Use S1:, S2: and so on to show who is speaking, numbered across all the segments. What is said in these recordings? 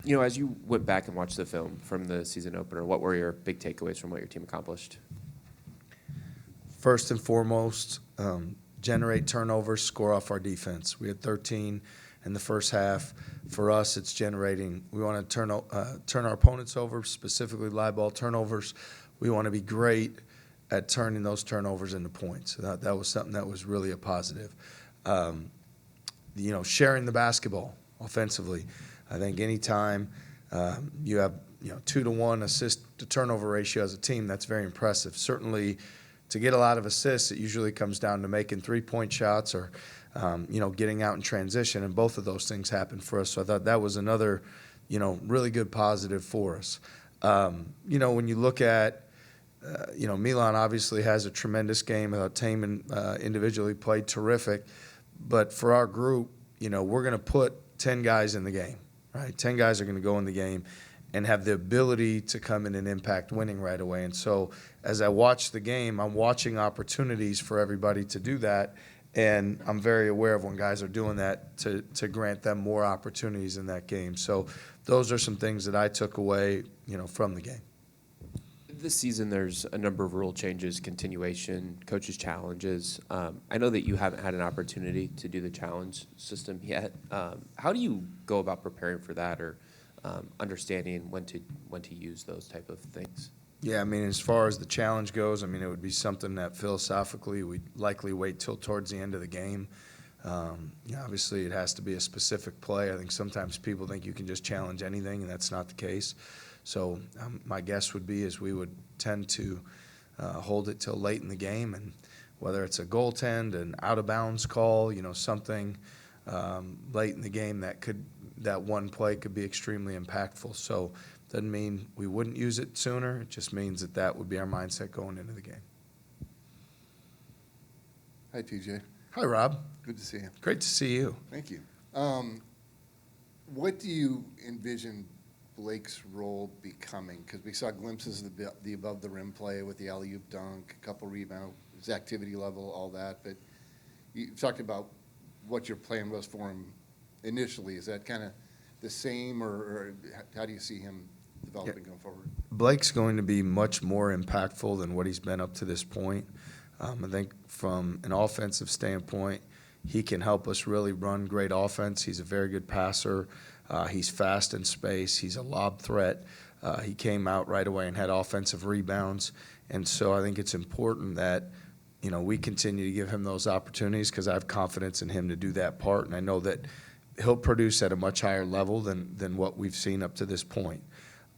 S1: As you went back and watched the film from the season opener, what were your big takeaways from what your team accomplished?
S2: First and foremost, generate turnovers, score off our defense. We had 13 in the first half. For us, it's generating. We want to turn our opponents over, specifically live ball turnovers. We want to be great at turning those turnovers into points. That was something that was really a positive. Sharing the basketball offensively. I think anytime you have 2-to-1 assist to turnover ratio as a team, that's very impressive. Certainly, to get a lot of assists, it usually comes down to making 3-point shots or getting out in transition, and both of those things happened for us. So I thought that was another really good positive for us. When you look at Milan obviously has a tremendous game. Taman individually played terrific, but for our group, we're going to put 10 guys in the game. Right, 10 guys are going to go in the game and have the ability to come in and impact winning right away. And so as I watch the game, I'm watching opportunities for everybody to do that, and I'm very aware of when guys are doing that to grant them more opportunities in that game. So those are some things that I took away, from the game.
S1: This season, there's a number of rule changes, continuation, coaches' challenges. I know that you haven't had an opportunity to do the challenge system yet. How do you go about preparing for that, or understanding when to use those type of things?
S2: Yeah, as far as the challenge goes, it would be something that philosophically we'd likely wait till towards the end of the game. Obviously, it has to be a specific play. I think sometimes people think you can just challenge anything, and that's not the case. So my guess would be is we would tend to hold it till late in the game, and whether it's a goaltend, an out-of-bounds call, something late in the game that one play could be extremely impactful. So doesn't mean we wouldn't use it sooner. It just means that would be our mindset going into the game.
S3: Hi, TJ.
S2: Hi, Rob.
S3: Good to see you.
S2: Great to see you.
S3: Thank you. What do you envision Blake's role becoming? Because we saw glimpses of the above the rim play with the alley-oop dunk, a couple rebounds, his activity level, all that. But you talked about what your plan was for him initially. Is that kind of the same, or how do you see him developing going forward?
S2: Blake's going to be much more impactful than what he's been up to this point. I think from an offensive standpoint, he can help us really run great offense. He's a very good passer. He's fast in space. He's a lob threat. He came out right away and had offensive rebounds. And so I think it's important that, we continue to give him those opportunities, because I have confidence in him to do that part. And I know that he'll produce at a much higher level than what we've seen up to this point.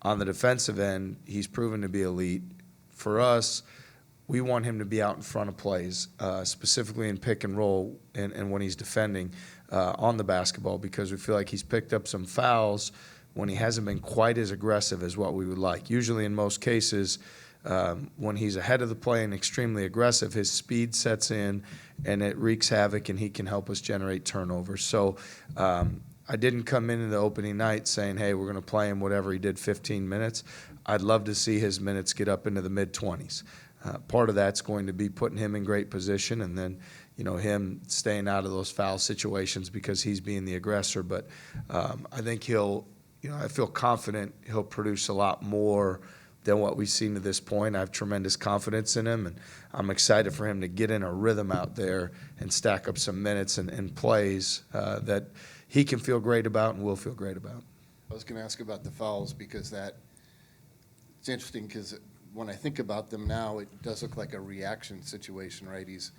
S2: On the defensive end, he's proven to be elite. For us, we want him to be out in front of plays, specifically in pick and roll and when he's defending on the basketball, because we feel like he's picked up some fouls when he hasn't been quite as aggressive as what we would like. Usually in most cases, when he's ahead of the play and extremely aggressive, his speed sets in and it wreaks havoc, and he can help us generate turnovers. So I didn't come into the opening night saying, hey, we're going to play him whatever he did 15 minutes. I'd love to see his minutes get up into the mid-20s. Part of that's going to be putting him in great position, and then him staying out of those foul situations because he's being the aggressor. But I think I feel confident he'll produce a lot more than what we've seen to this point. I have tremendous confidence in him, and I'm excited for him to get in a rhythm out there and stack up some minutes and plays that he can feel great about and will feel great about.
S3: I was going to ask about the fouls, because it's interesting, because when I think about them now, it does look like a reaction situation, right? He's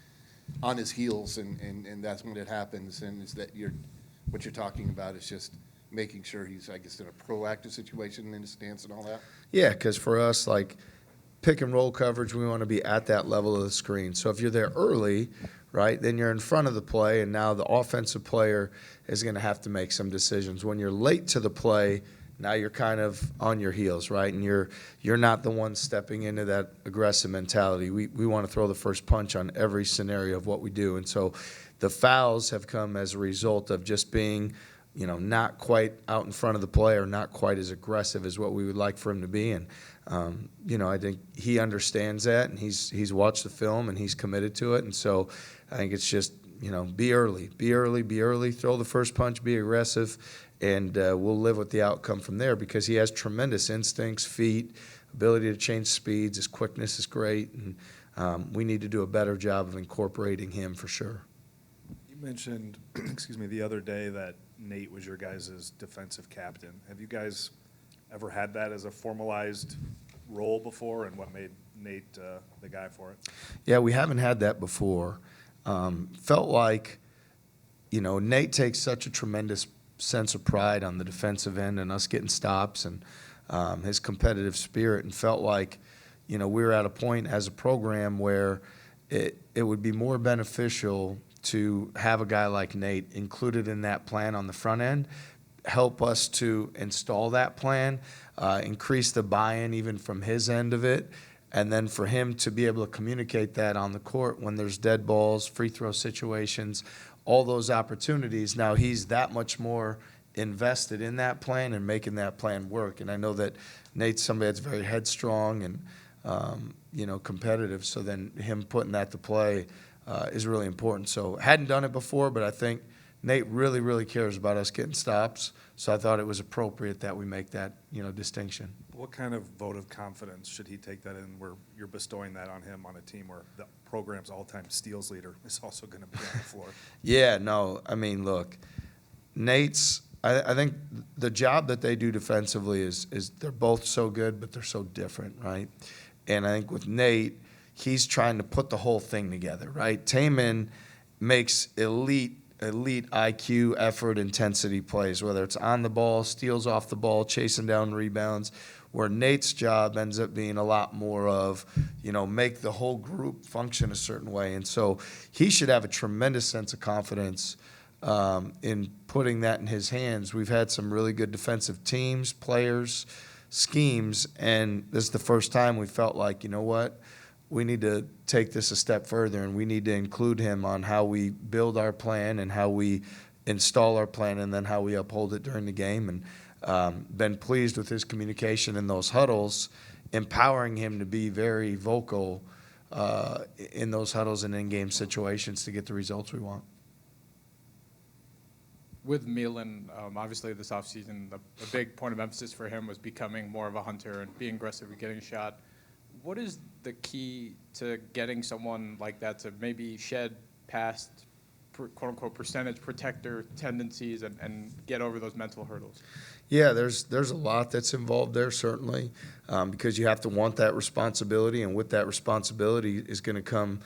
S3: on his heels, and that's when it happens. And is that what you're talking about is just making sure he's, I guess, in a proactive situation in his stance and all that?
S2: Yeah, because for us, like pick and roll coverage, we want to be at that level of the screen. So if you're there early, right, then you're in front of the play, and now the offensive player is going to have to make some decisions. When you're late to the play, now you're kind of on your heels, right? And you're not the one stepping into that aggressive mentality. We want to throw the first punch on every scenario of what we do. And so the fouls have come as a result of just being, not quite out in front of the play, or not quite as aggressive as what we would like for him to be. And, I think he understands that, and he's watched the film, and he's committed to it. And so I think it's just, be early, throw the first punch, be aggressive, and we'll live with the outcome from there because he has tremendous instincts, feet, ability to change speeds. His quickness is great, and we need to do a better job of incorporating him for sure.
S4: You mentioned, excuse me, the other day that Nate was your guys' defensive captain. Have you guys ever had that as a formalized role before, and what made Nate the guy for it?
S2: Yeah, we haven't had that before. Felt like, Nate takes such a tremendous sense of pride on the defensive end and us getting stops and his competitive spirit, and felt like, we were at a point as a program where it would be more beneficial to have a guy like Nate included in that plan on the front end, help us to install that plan, increase the buy-in even from his end of it, and then for him to be able to communicate that on the court when there's dead balls, free throw situations, all those opportunities. Now he's that much more invested in that plan and making that plan work. And I know that Nate's somebody that's very headstrong and competitive. So then him putting that to play is really important. So hadn't done it before, but I think Nate really, really cares about us getting stops. So I thought it was appropriate that we make that distinction.
S4: What kind of vote of confidence should he take that in where you're bestowing that on him on a team where the program's all-time steals leader is also going to be on the floor?
S2: Yeah, no, I mean, look, Nate's, I think the job that they do defensively is they're both so good, but they're so different, right? And I think with Nate, he's trying to put the whole thing together, right? Taman makes elite IQ, effort, intensity plays, whether it's on the ball, steals off the ball, chasing down rebounds, where Nate's job ends up being a lot more of, make the whole group function a certain way. And so he should have a tremendous sense of confidence in putting that in his hands. We've had some really good defensive teams, players, schemes, and this is the first time we felt like, we need to take this a step further, and we need to include him on how we build our plan and how we install our plan and then how we uphold it during the game. And been pleased with his communication in those huddles, empowering him to be very vocal in those huddles and in-game situations to get the results we want.
S5: With Milan, obviously this offseason, a big point of emphasis for him was becoming more of a hunter and being aggressive and getting a shot. What is the key to getting someone like that to maybe shed past quote-unquote percentage protector tendencies and get over those mental hurdles?
S2: Yeah, there's a lot that's involved there, certainly, because you have to want that responsibility, and with that responsibility is going to come,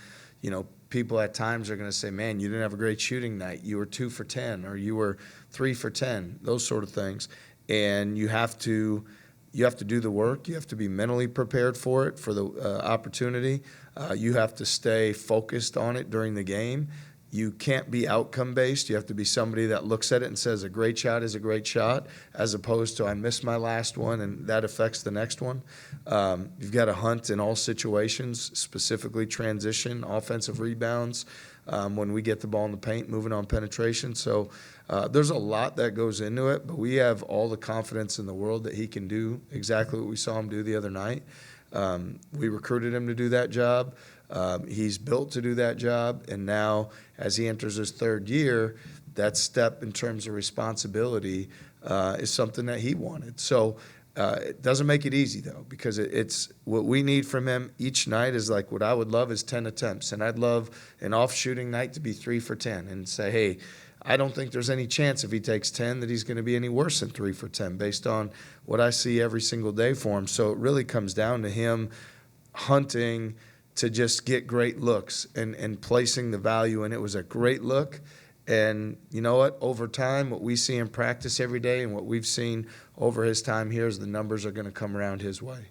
S2: people at times are going to say, man, you didn't have a great shooting night. You were 2 for 10, or you were 3 for 10, those sort of things. And you have to do the work. You have to be mentally prepared for it, for the opportunity. You have to stay focused on it during the game. You can't be outcome-based. You have to be somebody that looks at it and says a great shot is a great shot, as opposed to I missed my last one and that affects the next one. You've got to hunt in all situations, specifically transition, offensive rebounds, when we get the ball in the paint, moving on penetration. So there's a lot that goes into it, but we have all the confidence in the world that he can do exactly what we saw him do the other night. We recruited him to do that job. He's built to do that job, and now as he enters his third year, that step in terms of responsibility is something that he wanted. So it doesn't make it easy, though, because it's what we need from him each night is like what I would love is 10 attempts, and I'd love an off-shooting night to be 3 for 10 and say, hey, I don't think there's any chance if he takes 10 that he's going to be any worse than 3 for 10 based on what I see every single day for him. So it really comes down to him hunting to just get great looks and placing the value in it. Was a great look. And you know what? Over time, what we see in practice every day and what we've seen over his time here is the numbers are going to come around his way.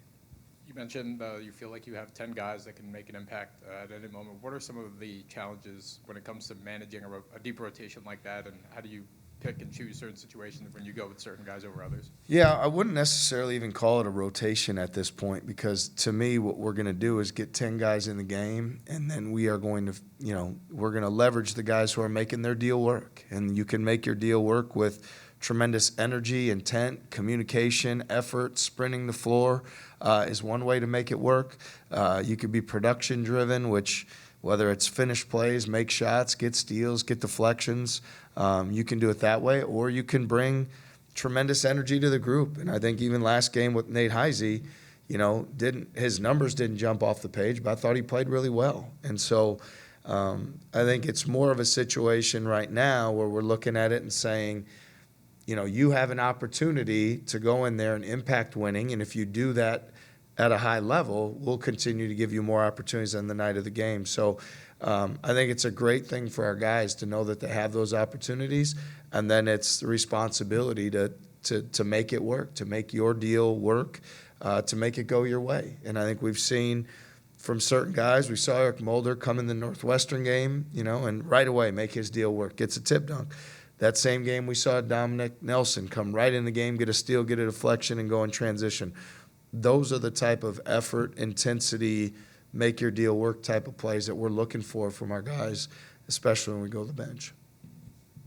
S5: You mentioned you feel like you have 10 guys that can make an impact at any moment. What are some of the challenges when it comes to managing a deep rotation like that, and how do you pick and choose certain situations when you go with certain guys over others?
S2: Yeah, I wouldn't necessarily even call it a rotation at this point, because to me what we're going to do is get 10 guys in the game, and then we are going to, we're going to leverage the guys who are making their deal work. And you can make your deal work with tremendous energy, intent, communication, effort. Sprinting the floor is one way to make it work. You could be production driven, which whether it's finish plays, make shots, get steals, get deflections, you can do it that way. Or you can bring tremendous energy to the group. And I think even last game with Nate Heisey, his numbers didn't jump off the page, but I thought he played really well. And so I think it's more of a situation right now where we're looking at it and saying, you have an opportunity to go in there and impact winning. And if you do that at a high level, we'll continue to give you more opportunities on the night of the game. So I think it's a great thing for our guys to know that they have those opportunities. And then it's the responsibility to make it work, to make your deal work, to make it go your way. And I think we've seen from certain guys, we saw Eric Mulder come in the Northwestern game, and right away make his deal work, gets a tip dunk. That same game we saw Dominic Nelson come right in the game, get a steal, get a deflection, and go in transition. Those are the type of effort, intensity, make your deal work type of plays that we're looking for from our guys, especially when we go to the bench.